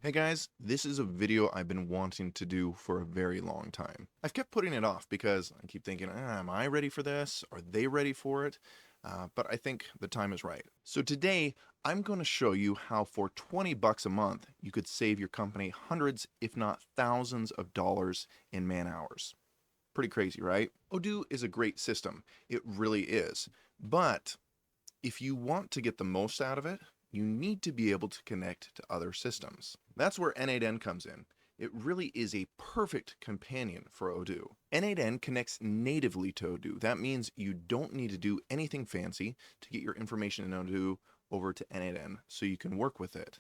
Hey guys, this is a video I've been wanting to do for a very long time. I've kept putting it off because I keep thinking, am I ready for this? Are they ready for it? But I think the time is right. So today, I'm going to show you how for 20 bucks a month, you could save your company hundreds, if not thousands of dollars in man hours. Pretty crazy, right? Odoo is a great system. It really is. But if you want to get the most out of it, you need to be able to connect to other systems. That's where N8N comes in. It really is a perfect companion for Odoo. N8N connects natively to Odoo. That means you don't need to do anything fancy to get your information in Odoo over to N8N so you can work with it.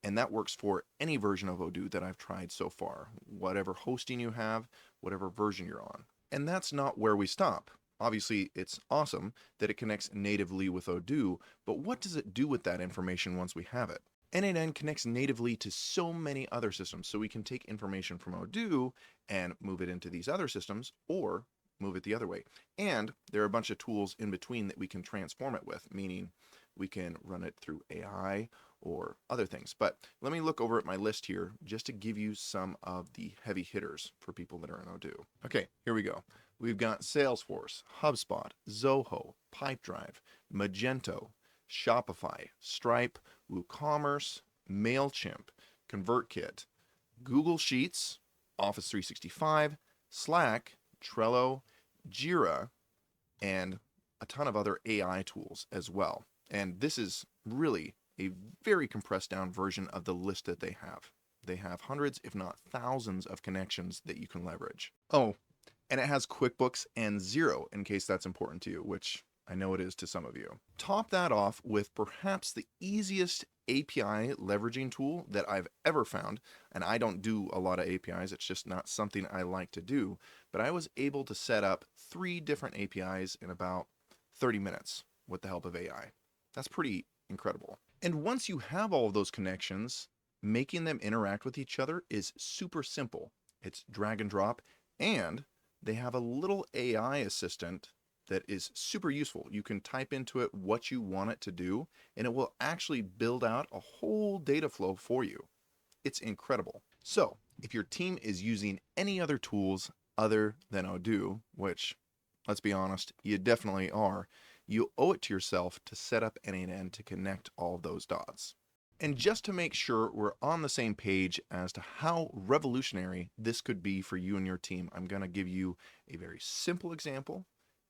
And that works for any version of Odoo that I've tried so far, whatever hosting you have, whatever version you're on. And that's not where we stop. Obviously, it's awesome that it connects natively with Odoo, but what does it do with that information once we have it? N8N connects natively to so many other systems, so we can take information from Odoo and move it into these other systems, or move it the other way. And there are a bunch of tools in between that we can transform it with, meaning we can run it through AI or other things. But let me look over at my list here just to give you some of the heavy hitters for people that are in Odoo. Okay, here we go. We've got Salesforce, HubSpot, Zoho, Pipedrive, Magento, Shopify, Stripe, WooCommerce, MailChimp, ConvertKit, Google Sheets, Office 365, Slack, Trello, Jira, and a ton of other AI tools as well. And this is really a very compressed down version of the list that they have. They have hundreds, if not thousands, of connections that you can leverage. Oh, and it has QuickBooks and Xero in case that's important to you, which I know it is to some of you. Top that off with perhaps the easiest API leveraging tool that I've ever found. And I don't do a lot of APIs, it's just not something I like to do. But I was able to set up 3 different APIs in about 30 minutes with the help of AI. That's pretty incredible. And once you have all of those connections, making them interact with each other is super simple. It's drag and drop, and they have a little AI assistant that is super useful. You can type into it what you want it to do, and it will actually build out a whole data flow for you. It's incredible. So, if your team is using any other tools other than Odoo, which, let's be honest, you definitely are, you owe it to yourself to set up N8N to connect all of those dots. And just to make sure we're on the same page as to how revolutionary this could be for you and your team, I'm going to give you a very simple example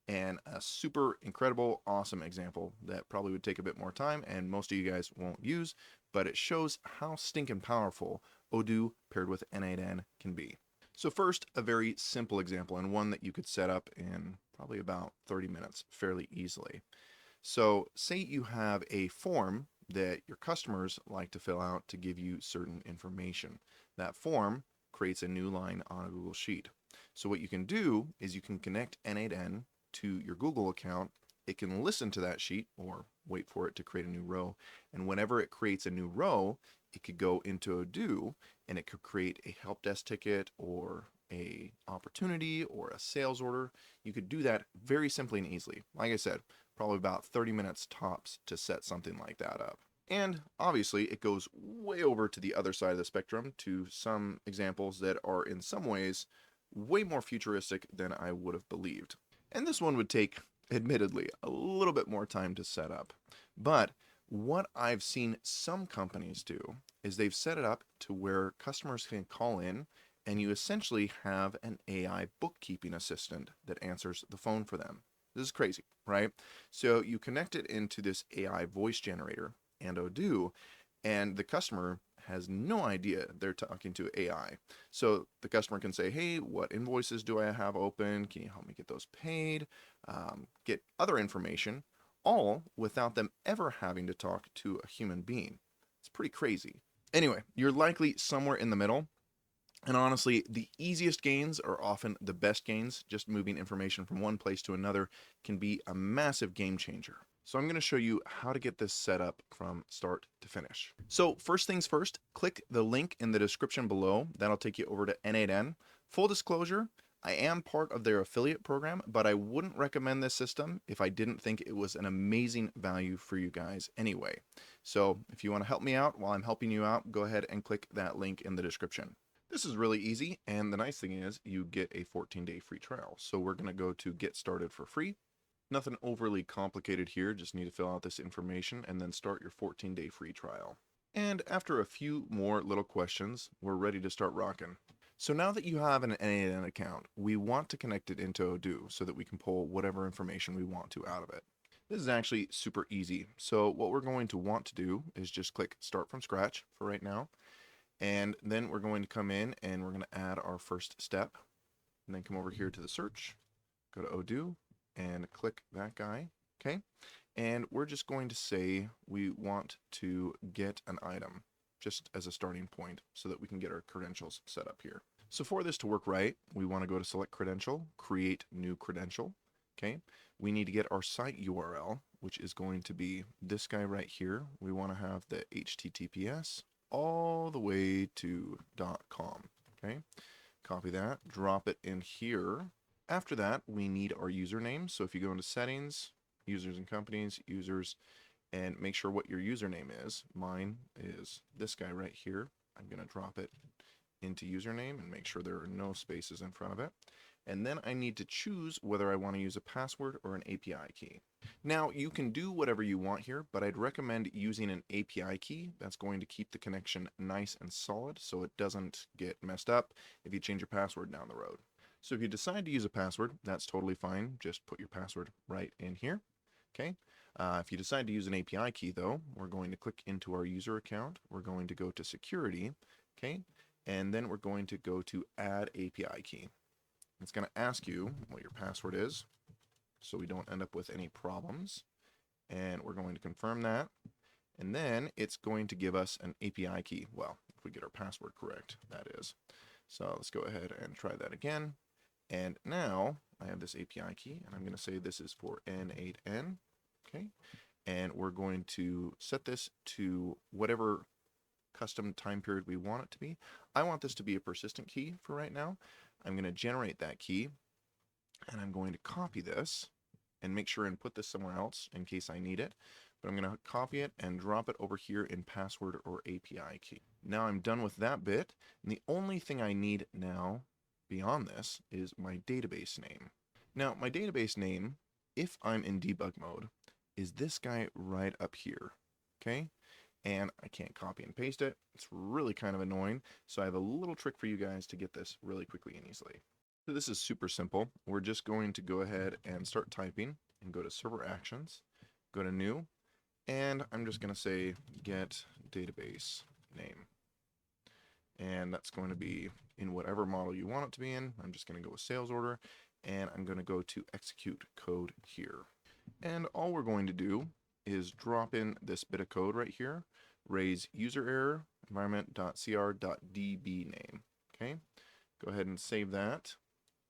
and a super incredible, awesome example that probably would take a bit more time and most of you guys won't use, but it shows how stinking powerful Odoo paired with N8N can be. So first, a very simple example, and one that you could set up in probably about 30 minutes fairly easily. So say you have a form that your customers like to fill out to give you certain information. That form creates a new line on a Google Sheet. So what you can do is you can connect N8N to your Google account. It can listen to that sheet or wait for it to create a new row. And whenever it creates a new row, it could go into Odoo and it could create a help desk ticket or a opportunity or a sales order. You could do that very simply and easily. Like I said, probably about 30 minutes tops to set something like that up. And obviously it goes way over to the other side of the spectrum to some examples that are in some ways way more futuristic than I would have believed. And this one would take, admittedly, a little bit more time to set up. But what I've seen some companies do is they've set it up to where customers can call in and you essentially have an AI bookkeeping assistant that answers the phone for them. This is crazy, right? So you connect it into this AI voice generator and Odoo, and the customer has no idea they're talking to AI. So the customer can say, hey, what invoices do I have open? Can you help me get those paid? Get other information, all without them ever having to talk to a human being. It's pretty crazy. Anyway, you're likely somewhere in the middle. And honestly, the easiest gains are often the best gains. Just moving information from one place to another can be a massive game changer. So I'm going to show you how to get this set up from start to finish. So first things first, click the link in the description below. That'll take you over to N8N. Full disclosure, I am part of their affiliate program, but I wouldn't recommend this system if I didn't think it was an amazing value for you guys anyway. So if you want to help me out while I'm helping you out, go ahead and click that link in the description. This is really easy, and the nice thing is you get a 14-day free trial. So we're going to go to Get Started for free. Nothing overly complicated here, just need to fill out this information and then start your 14-day free trial. And after a few more little questions, we're ready to start rocking. So now that you have an N8N account, we want to connect it into Odoo so that we can pull whatever information we want to out of it. This is actually super easy. So what we're going to want to do is just click Start from Scratch for right now. And then we're going to come in and we're going to add our first step. And then come over here to the search, go to Odoo, and click that guy. Okay. And we're just going to say we want to get an item just as a starting point so that we can get our credentials set up here. So for this to work right, we want to go to Select Credential, Create New Credential. Okay, we need to get our site URL, which is going to be this guy right here. We want to have the HTTPS all the way to .com. Okay, copy that, drop it in here. After that, we need our username. So if you go into Settings, Users and Companies, Users, and make sure what your username is. Mine is this guy right here. I'm going to drop it into username and make sure there are no spaces in front of it. And then I need to choose whether I want to use a password or an API key. Now, you can do whatever you want here, but I'd recommend using an API key. That's going to keep the connection nice and solid so it doesn't get messed up if you change your password down the road. So if you decide to use a password, that's totally fine. Just put your password right in here. Okay. If you decide to use an API key, though, we're going to click into our user account. We're going to go to Security, okay, and then we're going to go to Add API Key. It's going to ask you what your password is, so we don't end up with any problems. And we're going to confirm that. And then it's going to give us an API key. Well, if we get our password correct, that is. So let's go ahead and try that again. And now I have this API key, and I'm going to say this is for N8N. Okay, and we're going to set this to whatever custom time period we want it to be. I want this to be a persistent key for right now. I'm going to generate that key, and I'm going to copy this and make sure and put this somewhere else in case I need it. But I'm going to copy it and drop it over here in password or API key. Now I'm done with that bit, and the only thing I need now beyond this is my database name. Now, my database name, if I'm in debug mode, is this guy right up here, okay? And I can't copy and paste it. It's really kind of annoying, so I have a little trick for you guys to get this really quickly and easily. So this is super simple. We're just going to go ahead and start typing and go to Server Actions, go to New, and I'm just going to say Get Database Name. And that's going to be in whatever model you want it to be in. I'm just going to go with Sales Order, and I'm going to go to Execute Code here. And all we're going to do is drop in this bit of code right here, raise user error environment.cr.db name. Okay, go ahead and save that,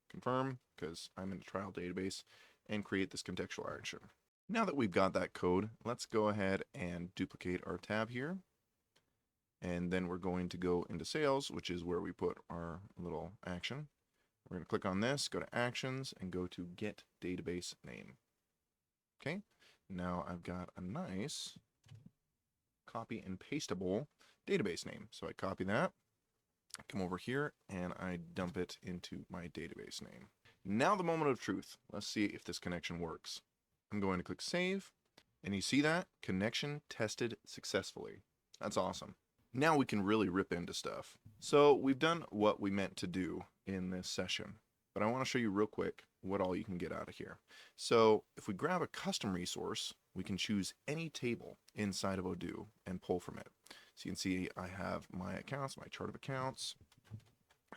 confirm, because I'm in the trial database, and create this contextual action. Now that we've got that code, let's go ahead and duplicate our tab here. And then we're going to go into sales, which is where we put our little action. We're going to click on this, go to actions, and go to get database name. Okay, now I've got a nice copy and pasteable database name. So I copy that, come over here, and I dump it into my database name. Now the moment of truth. Let's see if this connection works. I'm going to click save, and you see that? Connection tested successfully. That's awesome. Now we can really rip into stuff. So we've done what we meant to do in this session, but I want to show you real quick what all you can get out of here. So if we grab a custom resource, we can choose any table inside of Odoo and pull from it. So you can see I have my accounts, my chart of accounts.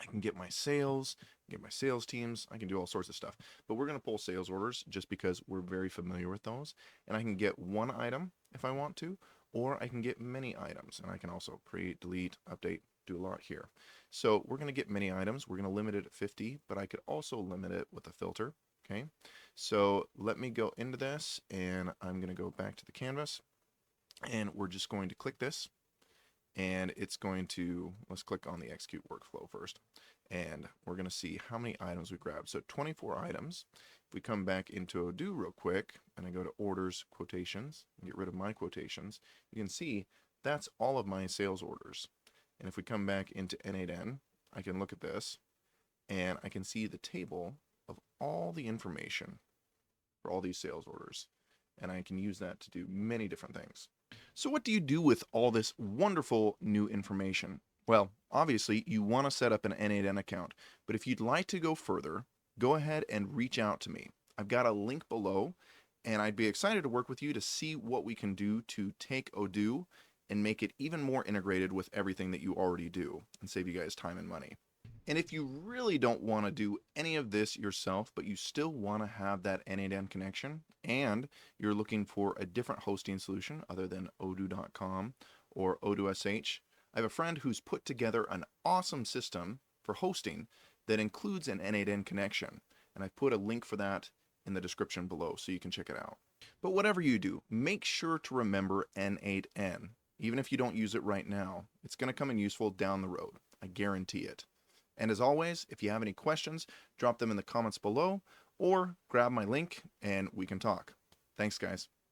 I can get my sales, get my sales teams. I can do all sorts of stuff, but we're going to pull sales orders just because we're very familiar with those. And I can get one item if I want to, or I can get many items, and I can also create, delete, update, do a lot here. So we're going to get many items. We're going to limit it at 50, but I could also limit it with a filter. Okay, so let me go into this, and I'm going to go back to the canvas, and we're just going to click this, and it's going to, let's click on the execute workflow first, and we're going to see how many items we grabbed. So 24 items. If we come back into Odoo real quick, and I go to orders, quotations, and get rid of my quotations, you can see that's all of my sales orders. And if we come back into N8N, I can look at this, and I can see the table of all the information for all these sales orders. And I can use that to do many different things. So what do you do with all this wonderful new information? Well, obviously you want to set up an N8N account, but if you'd like to go further, go ahead and reach out to me. I've got a link below, and I'd be excited to work with you to see what we can do to take Odoo and make it even more integrated with everything that you already do and save you guys time and money. And if you really don't want to do any of this yourself, but you still want to have that N8N connection, and you're looking for a different hosting solution other than Odoo.com or Odoo SH, I have a friend who's put together an awesome system for hosting that includes an N8N connection. And I've put a link for that in the description below so you can check it out. But whatever you do, make sure to remember N8N. Even if you don't use it right now, it's going to come in useful down the road. I guarantee it. And as always, if you have any questions, drop them in the comments below or grab my link and we can talk. Thanks, guys.